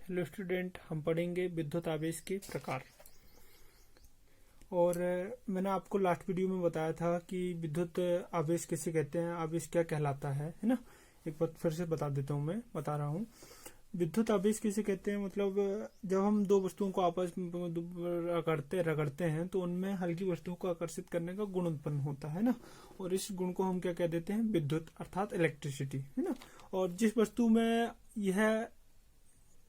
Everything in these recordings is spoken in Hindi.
हेलो स्टूडेंट, हम पढ़ेंगे विद्युत आवेश के प्रकार। और मैंने आपको लास्ट वीडियो में बताया था कि विद्युत आवेश किसे कहते हैं, आवेश क्या कहलाता है ना। एक बार फिर से बता देता हूँ, मैं बता रहा हूँ विद्युत आवेश किसे कहते हैं। मतलब जब हम दो वस्तुओं को आपस में रगड़ते हैं तो उनमें हल्की वस्तुओं को आकर्षित करने का गुण उत्पन्न होता है ना। और इस गुण को हम क्या कह देते हैं, विद्युत अर्थात इलेक्ट्रिसिटी, है ना। और जिस वस्तु में यह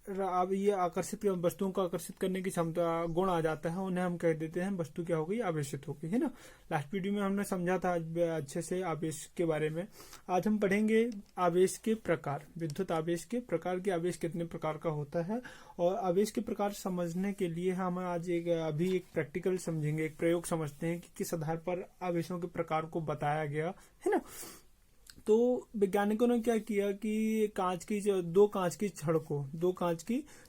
अब ये आकर्षित वस्तुओं को आकर्षित करने की क्षमता गुण आ जाता है, उन्हें हम कह देते हैं वस्तु क्या हो गई, आवेशित हो गई, है ना। लास्ट वीडियो में हमने समझा था अच्छे से आवेश के बारे में। आज हम पढ़ेंगे आवेश के प्रकार, विद्युत आवेश के प्रकार की आवेश कितने प्रकार का होता है। और आवेश के प्रकार समझने के लिए हम आज अभी एक प्रैक्टिकल समझेंगे, एक प्रयोग समझते हैं कि किस आधार पर आवेशों के प्रकार को बताया गया, है ना। तो वैज्ञानिकों ने क्या किया कि दो कांच की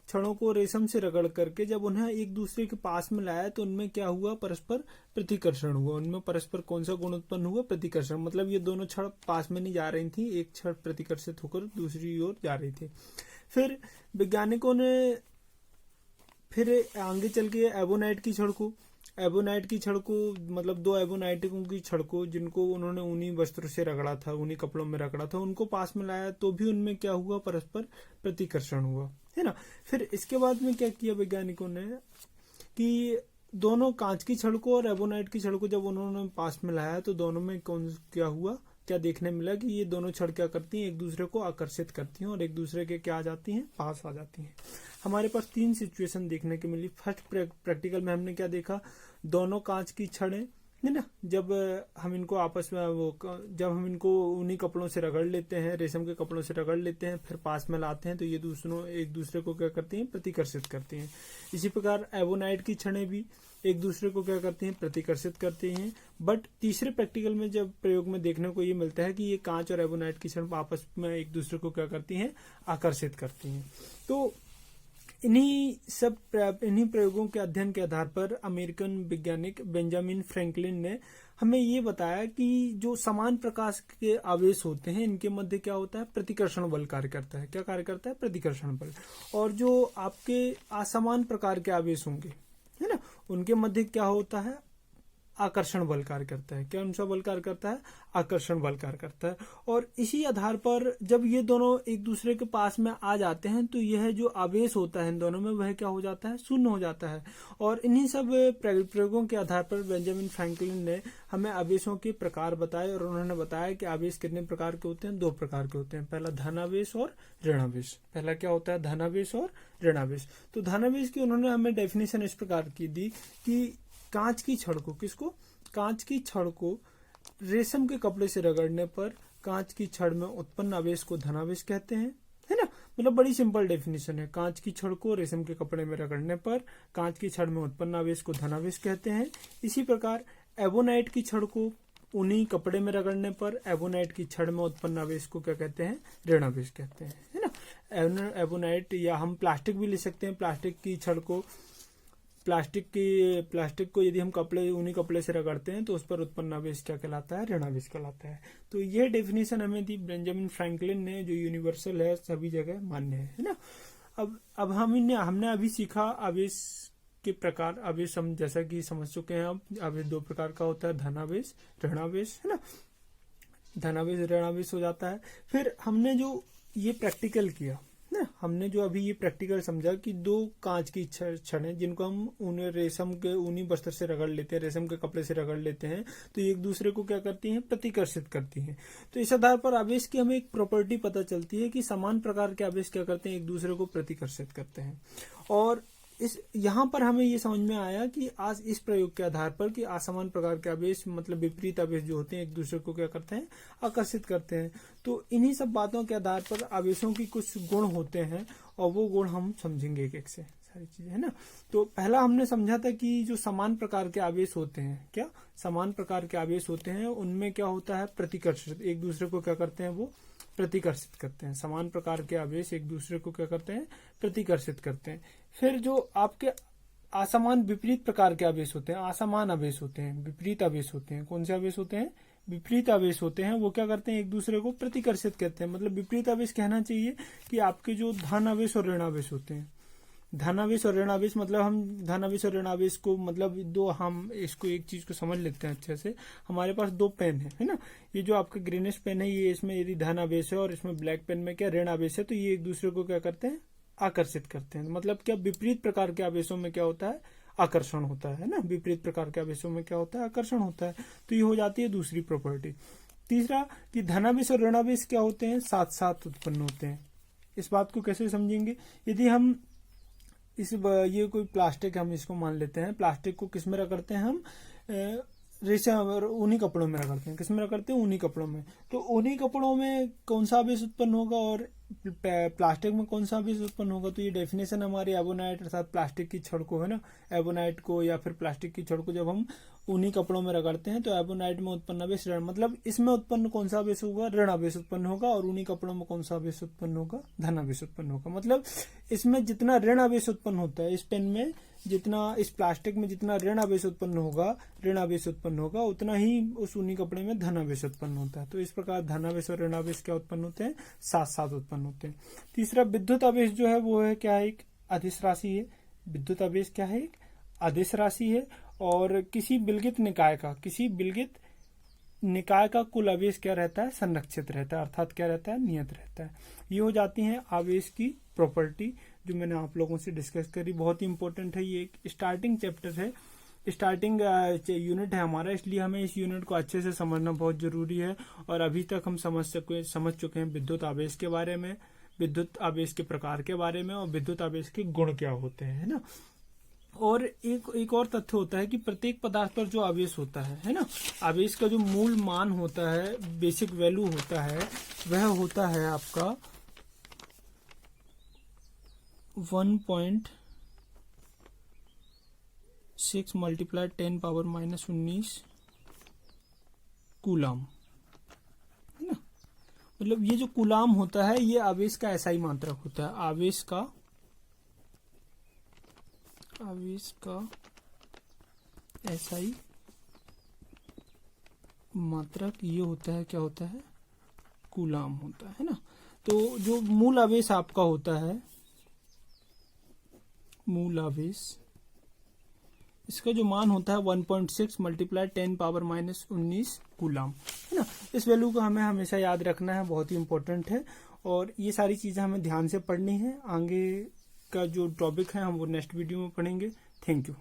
छड़ों को रेशम से रगड़ करके जब उन्हें एक दूसरे के पास में लाया तो उनमें क्या हुआ, परस्पर प्रतिकर्षण हुआ। उनमें परस्पर कौन सा गुण उत्पन्न हुआ, प्रतिकर्षण। मतलब ये दोनों छड़ पास में नहीं जा रही थी, एक छड़ प्रतिकर्षित होकर दूसरी ओर जा रही थी। फिर वैज्ञानिकों ने फिर आगे चल के एबोनाइट की छड़ को मतलब दो एबोनाइटों की छड़ को, जिनको उन्होंने ऊनी वस्त्र से रगड़ा था, ऊनी कपड़ों में रगड़ा था, उनको पास में लाया तो भी उनमें क्या हुआ, परस्पर प्रतिकर्षण हुआ, है ना। फिर इसके बाद में क्या किया वैज्ञानिकों ने कि दोनों कांच की छड़ को और एबोनाइट की छड़ को जब उन्होंने पास में लाया तो दोनों में क्या देखने मिला कि ये दोनों छड़ क्या करती हैं, एक दूसरे को आकर्षित करती हैं और एक दूसरे के क्या आ जाती हैं, पास आ जाती हैं। हमारे पास 3 सिचुएशन देखने को मिली। फर्स्ट प्रैक्टिकल में हमने क्या देखा, दोनों कांच की छड़ें, है ना, जब हम इनको ऊनी कपड़ों से रगड़ लेते हैं, रेशम के कपड़ों से रगड़ लेते हैं, फिर पास में लाते हैं तो ये एक दूसरे को क्या करती हैं, प्रतिकर्षित करती हैं। इसी प्रकार एबोनाइट की छड़ें भी एक दूसरे को क्या करती हैं, प्रतिकर्षित करती हैं। बट तीसरे प्रैक्टिकल में जब प्रयोग में देखने को ये मिलता है कि ये कांच और एबोनाइट की छड़ आपस में एक दूसरे को क्या करती हैं, आकर्षित करती हैं। तो इन्हीं प्रयोगों के अध्ययन के आधार पर अमेरिकन वैज्ञानिक बेंजामिन फ्रैंकलिन ने हमें ये बताया कि जो समान प्रकाश के आवेश होते हैं इनके मध्य क्या होता है, प्रतिकर्षण बल कार्य करता है। क्या कार्य करता है, प्रतिकर्षण बल। और जो आपके असमान प्रकार के आवेश होंगे, है ना, उनके मध्य क्या होता है, आकर्षण बल कार्य करता है। क्या सा बल कार्य करता है, आकर्षण बल कार्य करता है। और इसी आधार पर जब ये दोनों एक दूसरे के पास में आ जाते हैं तो यह जो आवेश होता है इन दोनों में, वह क्या हो जाता है, शून्य हो जाता है। और इन्हीं सब प्रयोगों के आधार पर बेंजामिन फ्रैंकलिन ने हमें आवेशों के प्रकार बताए और उन्होंने बताया कि आवेश कितने प्रकार के होते हैं, 2 प्रकार के होते हैं। पहला धनावेश और ऋणावेश। पहला क्या होता है, धनावेश और ऋणावेश। तो धनावेश की उन्होंने हमें डेफिनेशन इस प्रकार की दी कि कांच की छड़ को रेशम के कपड़े से रगड़ने पर कांच की छड़ में उत्पन्न आवेश को धनावेश कहते हैं, है ना। मतलब बड़ी सिंपल डेफिनेशन है। कांच की छड़ को रेशम के कपड़े में रगड़ने पर कांच की छड़ में उत्पन्न आवेश को धनावेश कहते हैं। इसी प्रकार एबोनाइट की छड़ को ऊनी कपड़े में रगड़ने पर एबोनाइट की छड़ में उत्पन्न आवेश को क्या कहते हैं, ऋणावेश कहते हैं, है ना। एबोनाइट, या हम प्लास्टिक भी ले सकते हैं। प्लास्टिक को यदि हम ऊनी कपड़े से रगड़ते हैं तो उस पर उत्पन्न आवेश क्या कहलाता है, ऋणावेश कहलाता है। तो यह डेफिनेशन हमें दी बेंजामिन फ्रैंकलिन ने, जो यूनिवर्सल है, सभी जगह मान्य है ना। अब हमने अभी सीखा आवेश के प्रकार। आवेश हम जैसा कि समझ चुके हैं, अब आवेश 2 प्रकार का होता है, धनावेश, ऋणावेश, है ना। धनावेश ऋणावेश हो जाता है। फिर हमने जो ये प्रैक्टिकल किया ना, हमने जो अभी ये प्रैक्टिकल समझा कि 2 कांच की छड़ें, जिनको हम ऊनी वस्त्र से रगड़ लेते हैं, रेशम के कपड़े से रगड़ लेते हैं, तो एक दूसरे को क्या करती हैं, प्रतिकर्षित करती हैं। तो इस आधार पर आवेश की हमें एक प्रॉपर्टी पता चलती है कि समान प्रकार के आवेश क्या करते हैं, एक दूसरे को प्रतिकर्षित करते हैं। और यहाँ पर हमें ये समझ में आया कि आज इस प्रयोग के आधार पर कि असमान प्रकार के आवेश, मतलब विपरीत आवेश जो होते हैं, एक दूसरे को क्या करते हैं, आकर्षित करते हैं। तो इन्हीं सब बातों के आधार पर आवेशों की कुछ गुण होते हैं और वो गुण हम समझेंगे एक से, सारी चीजें, है ना। तो पहला हमने समझा था कि जो समान प्रकार के आवेश होते हैं, समान प्रकार के आवेश होते हैं, उनमें क्या होता है, प्रतिकर्षित, एक दूसरे को क्या करते हैं, वो प्रतिकर्षित करते हैं। समान प्रकार के आवेश एक दूसरे को क्या करते हैं, प्रतिकर्षित करते हैं। फिर जो आपके असमान विपरीत प्रकार के आवेश होते हैं, असमान आवेश होते हैं, विपरीत आवेश होते हैं। कौन से आवेश होते हैं, विपरीत आवेश होते हैं। वो क्या करते हैं, एक दूसरे को प्रतिकर्षित करते हैं। मतलब विपरीत आवेश कहना चाहिए कि आपके जो धन आवेश और ऋण आवेश होते हैं, धनावेश और ऋणावेश, मतलब हम धनावेश और ऋणावेश को मतलब दो, हम इसको एक चीज को समझ लेते हैं अच्छे से। हमारे पास दो पेन है ना, ये जो आपका ग्रीनिश पेन है ये, इसमें यदि धनावेश है और इसमें ब्लैक पेन में क्या ऋणावेश है, तो ये एक दूसरे को क्या करते हैं, आकर्षित करते हैं। मतलब क्या, विपरीत प्रकार के आवेशों में क्या होता है, आकर्षण होता है ना, विपरीत प्रकार के आवेशों में क्या होता है, आकर्षण होता है। तो ये हो जाती है दूसरी प्रॉपर्टी। तीसरा कि धनावेश और ऋणावेश क्या होते हैं, साथ साथ उत्पन्न होते हैं। इस बात को कैसे समझेंगे, यदि हम ये कोई प्लास्टिक, हम इसको मान लेते हैं, प्लास्टिक को किस में रगड़ते हैं हम, रेशम और ऊनी कपड़ों में रगड़ते हैं। किस में रगड़ते हैं, ऊनी कपड़ों में। तो ऊनी कपड़ों में कौन सा आवेश उत्पन्न होगा और प्लास्टिक में कौन सा आवेश उत्पन्न होगा, तो ये डेफिनेशन हमारी एबोनाइट अर्थात प्लास्टिक की छड़ को है ना, एबोनाइट को या फिर प्लास्टिक की छड़ को जब हम ऊनी कपड़ों में रगड़ते हैं तो एबोनाइट में उत्पन्न आवेश ऋण, मतलब इसमें उत्पन्न कौन सा आवेश होगा, ऋण आवेश उत्पन्न होगा, और ऊनी कपड़ों में कौन सा आवेश उत्पन्न होगा, धन आवेश उत्पन्न होगा। मतलब इसमें जितना ऋण आवेश उत्पन्न होता है, इस पेन में जितना, इस प्लास्टिक में जितना ऋण आवेश उत्पन्न होगा, उतना ही उस ऊनी कपड़े में धन आवेश उत्पन्न होता है। तो इस प्रकार धन आवेश और ऋण आवेश क्या उत्पन्न होते हैं, साथ साथ उत्पन्न होते हैं। तीसरा विद्युत आवेश जो है वो है क्या है, एक अदिश राशि है। विद्युत आवेश क्या है, एक अदिश राशि है, और किसी विलगित निकाय का कुल आवेश क्या रहता है, संरक्षित रहता है, अर्थात क्या रहता है, नियत रहता है। ये हो जाती है आवेश की प्रॉपर्टी जो मैंने आप लोगों से डिस्कस करी, बहुत ही इंपॉर्टेंट है। ये एक स्टार्टिंग चैप्टर है, स्टार्टिंग यूनिट है हमारा, इसलिए हमें इस यूनिट को अच्छे से समझना बहुत जरूरी है। और अभी तक हम समझ चुके हैं विद्युत आवेश के बारे में, विद्युत आवेश के प्रकार के बारे में, और विद्युत आवेश के गुण क्या होते हैं, है ना। और एक और तथ्य होता है कि प्रत्येक पदार्थ पर जो आवेश होता है ना, आवेश का जो मूल मान होता है, बेसिक वैल्यू होता है, वह होता है आपका 1.6 × 10⁻⁻19 कूलाम, है ना। मतलब ये जो कूलाम होता है ये आवेश का ऐसा ही मात्रक होता है, आवेश का ऐसा ही मात्रक ये होता है, क्या होता है, कूलाम होता है ना। तो जो मूल आवेश आपका होता है, मूल आवेश, इसका जो मान होता है 1.6 × 10⁻⁻19 कूलाम, है ना। इस वैल्यू को हमें हमेशा याद रखना है, बहुत ही इंपॉर्टेंट है। और ये सारी चीजें हमें ध्यान से पढ़नी है। आगे का जो टॉपिक है हम वो नेक्स्ट वीडियो में पढ़ेंगे। Thank you.